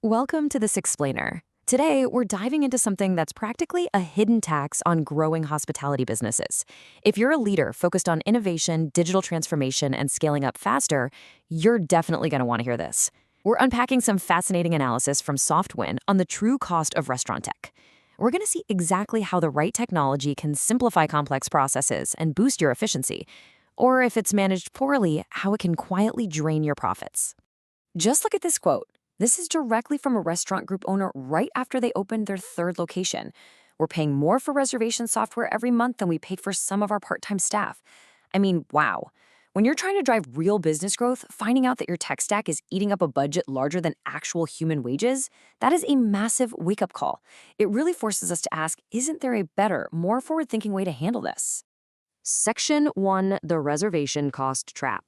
Welcome to this explainer. Today, we're diving into something that's practically a hidden tax on growing hospitality businesses. If you're a leader focused on innovation, digital transformation, and scaling up faster, you're definitely going to want to hear this. We're unpacking some fascinating analysis from Softwin on the true cost of restaurant tech. We're going to see exactly how the right technology can simplify complex processes and boost your efficiency, or if it's managed poorly, how it can quietly drain your profits. Just look at this quote. This is directly from a restaurant group owner right after they opened their third location. We're paying more for reservation software every month than we paid for some of our part-time staff. I mean, wow. When you're trying to drive real business growth, finding out that your tech stack is eating up a budget larger than actual human wages, that is a massive wake-up call. It really forces us to ask, isn't there a better, more forward-thinking way to handle this? Section 1, the reservation cost trap.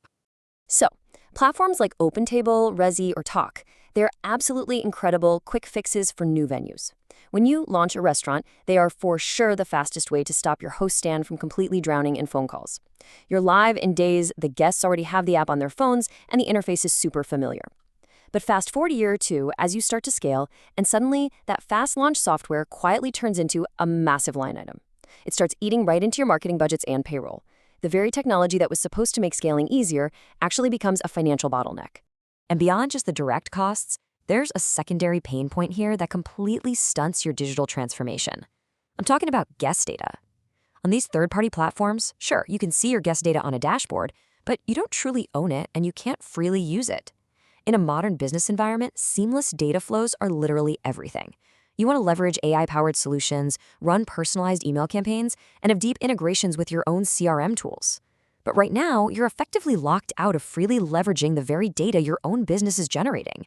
So, platforms like OpenTable, Resi, or Talk, they're absolutely incredible quick fixes for new venues. When you launch a restaurant, they are for sure the fastest way to stop your host stand from completely drowning in phone calls. You're live in days, the guests already have the app on their phones, and the interface is super familiar. But fast forward a year or two as you start to scale, and suddenly that fast launch software quietly turns into a massive line item. It starts eating right into your marketing budgets and payroll. The very technology that was supposed to make scaling easier actually becomes a financial bottleneck. And beyond just the direct costs, there's a secondary pain point here that completely stunts your digital transformation. I'm talking about guest data. On these third-party platforms, sure, you can see your guest data on a dashboard, but you don't truly own it and you can't freely use it. In a modern business environment, seamless data flows are literally everything. You want to leverage AI-powered solutions, run personalized email campaigns, and have deep integrations with your own CRM tools. But right now, you're effectively locked out of freely leveraging the very data your own business is generating.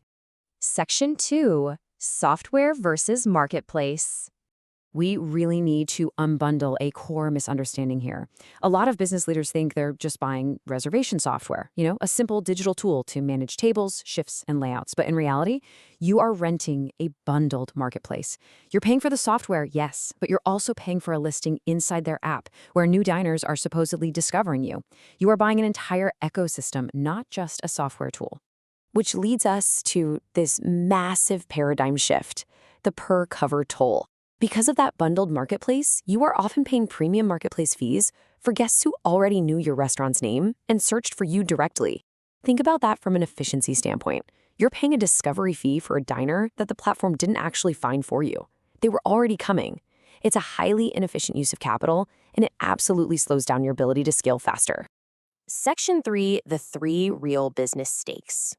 Section 2, Software versus Marketplace. We really need to unbundle a core misunderstanding here. A lot of business leaders think they're just buying reservation software, a simple digital tool to manage tables, shifts, and layouts. But in reality, you are renting a bundled marketplace. You're paying for the software, yes, but you're also paying for a listing inside their app where new diners are supposedly discovering you. You are buying an entire ecosystem, not just a software tool. Which leads us to this massive paradigm shift, the per-cover toll. Because of that bundled marketplace, you are often paying premium marketplace fees for guests who already knew your restaurant's name and searched for you directly. Think about that from an efficiency standpoint. You're paying a discovery fee for a diner that the platform didn't actually find for you. They were already coming. It's a highly inefficient use of capital, and it absolutely slows down your ability to scale faster. Section 3, the 3 real business stakes.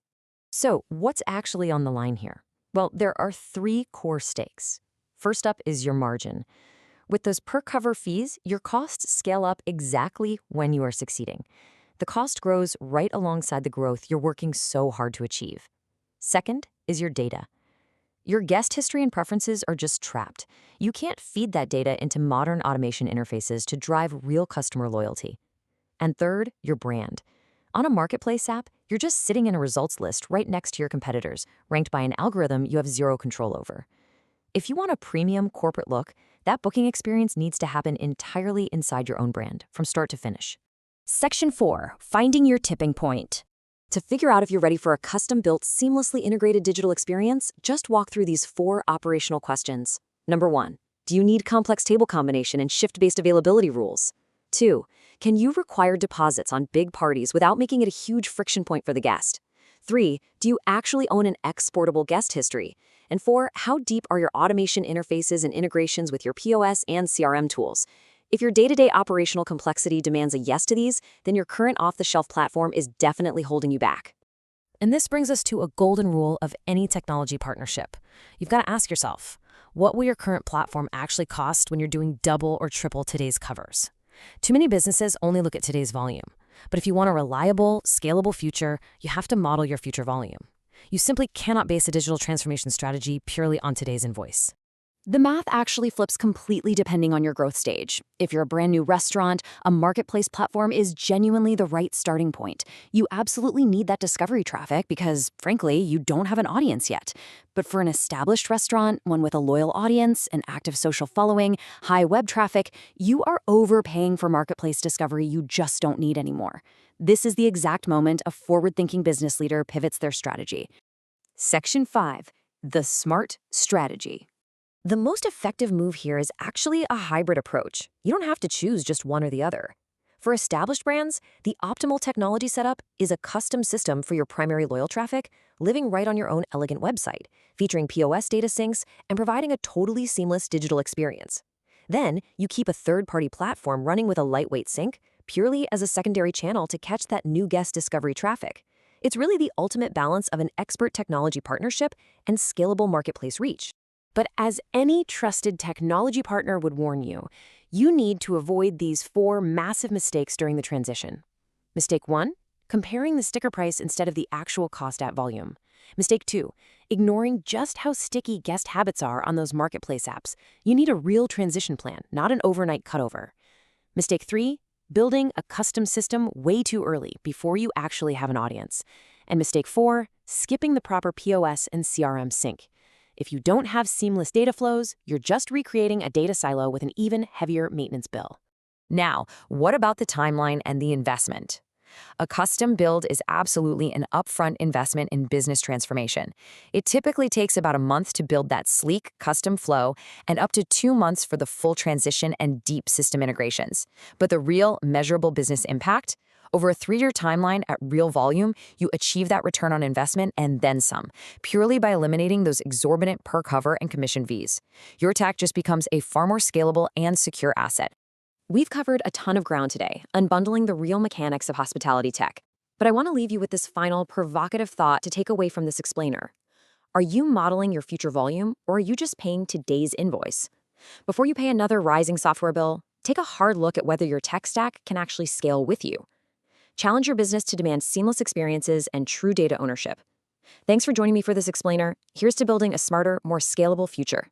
So, what's actually on the line here? Well, there are 3 core stakes. First up is your margin. With those per-cover fees, your costs scale up exactly when you are succeeding. The cost grows right alongside the growth you're working so hard to achieve. Second is your data. Your guest history and preferences are just trapped. You can't feed that data into modern automation interfaces to drive real customer loyalty. And third, your brand. On a marketplace app, you're just sitting in a results list right next to your competitors, ranked by an algorithm you have zero control over. If you want a premium corporate look, that booking experience needs to happen entirely inside your own brand, from start to finish. Section 4, Finding Your Tipping Point. To figure out if you're ready for a custom-built, seamlessly integrated digital experience, just walk through these 4 operational questions. Number 1, do you need complex table combination and shift-based availability rules? 2, can you require deposits on big parties without making it a huge friction point for the guest? 3, do you actually own an exportable guest history? And 4, how deep are your automation interfaces and integrations with your POS and CRM tools? If your day-to-day operational complexity demands a yes to these, then your current off-the-shelf platform is definitely holding you back. And this brings us to a golden rule of any technology partnership. You've got to ask yourself, what will your current platform actually cost when you're doing double or triple today's covers? Too many businesses only look at today's volume. But if you want a reliable, scalable future, you have to model your future volume. You simply cannot base a digital transformation strategy purely on today's invoice. The math actually flips completely depending on your growth stage. If you're a brand new restaurant, a marketplace platform is genuinely the right starting point. You absolutely need that discovery traffic because, frankly, you don't have an audience yet. But for an established restaurant, one with a loyal audience, an active social following, high web traffic, you are overpaying for marketplace discovery you just don't need anymore. This is the exact moment a forward-thinking business leader pivots their strategy. Section 5. the smart strategy. The most effective move here is actually a hybrid approach. You don't have to choose just one or the other. For established brands, the optimal technology setup is a custom system for your primary loyal traffic, living right on your own elegant website, featuring POS data syncs and providing a totally seamless digital experience. Then, you keep a third-party platform running with a lightweight sync, purely as a secondary channel to catch that new guest discovery traffic. It's really the ultimate balance of an expert technology partnership and scalable marketplace reach. But as any trusted technology partner would warn you, you need to avoid these 4 massive mistakes during the transition. Mistake 1, comparing the sticker price instead of the actual cost at volume. Mistake 2, ignoring just how sticky guest habits are on those marketplace apps. You need a real transition plan, not an overnight cutover. Mistake 3, building a custom system way too early before you actually have an audience. And mistake 4, skipping the proper POS and CRM sync. If you don't have seamless data flows, you're just recreating a data silo with an even heavier maintenance bill. Now, what about the timeline and the investment? A custom build is absolutely an upfront investment in business transformation. It typically takes about a month to build that sleek, custom flow and up to 2 months for the full transition and deep system integrations. But the real, measurable business impact? Over a 3-year timeline at real volume, you achieve that return on investment and then some, purely by eliminating those exorbitant per cover and commission fees. Your tech just becomes a far more scalable and secure asset. We've covered a ton of ground today, unbundling the real mechanics of hospitality tech. But I want to leave you with this final provocative thought to take away from this explainer. Are you modeling your future volume, or are you just paying today's invoice? Before you pay another rising software bill, take a hard look at whether your tech stack can actually scale with you. Challenge your business to demand seamless experiences and true data ownership. Thanks for joining me for this explainer. Here's to building a smarter, more scalable future.